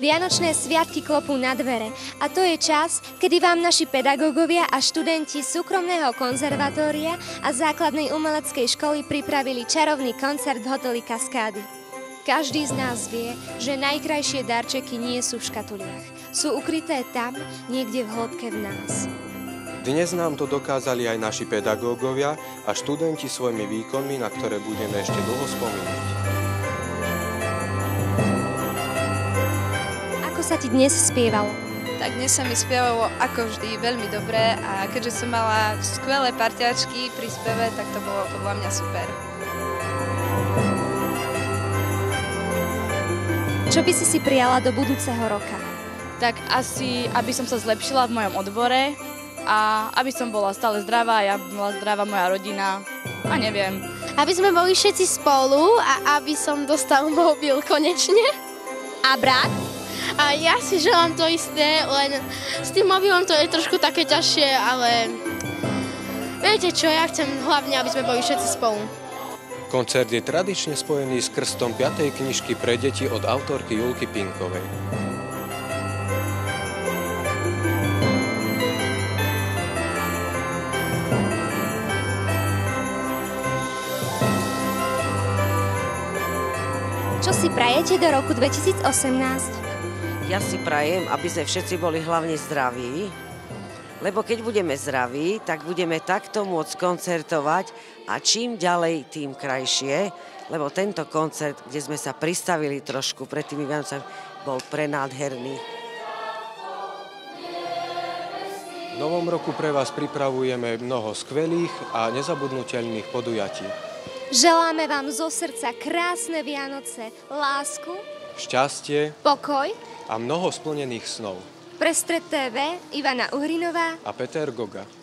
Vianočné sviatky klopú na dvere a to je čas, kedy vám naši pedagógovia a študenti súkromného konzervatória a základnej umeleckej školy pripravili čarovný koncert v hoteli Kaskády. Každý z nás vie, že najkrajšie darčeky nie sú v škatuliach. Sú ukryté tam, niekde v hĺbke v nás. Dnes nám to dokázali aj naši pedagógovia a študenti svojimi výkonmi, na ktoré budeme ešte dlho spomínať. Ako sa ti dnes spievalo? Tak dnes sa mi spievalo ako vždy veľmi dobre a keďže som mala skvelé parťačky pri speve, tak to bolo podľa mňa super. Čo by si prijala do budúceho roka? Tak asi, aby som sa zlepšila v mojom odbore a aby som bola stále zdravá, ja bola zdravá moja rodina a neviem. Aby sme boli všetci spolu a aby som dostal mobil konečne. A brat? A ja si želám to isté, len s tým mobilom to je trošku také ťažšie, ale viete čo, ja chcem hlavne, aby sme boli všetci spolu. Koncert je tradične spojený s krstom 5. knižky pre deti od autorky Julky Pinkovej. Čo si prajete do roku 2018? Ja si prajem, aby sme všetci boli hlavne zdraví, lebo keď budeme zdraví, tak budeme takto môcť koncertovať a čím ďalej, tým krajšie, lebo tento koncert, kde sme sa pristavili trošku pred tými Vianocami, bol prenádherný. V novom roku pre vás pripravujeme mnoho skvelých a nezabudnuteľných podujatí. Želáme vám zo srdca krásne Vianoce, lásku, Šťastie pokoj a mnoho splnených snov. Pre Stred TV Ivana Uhrinová A Peter Goga.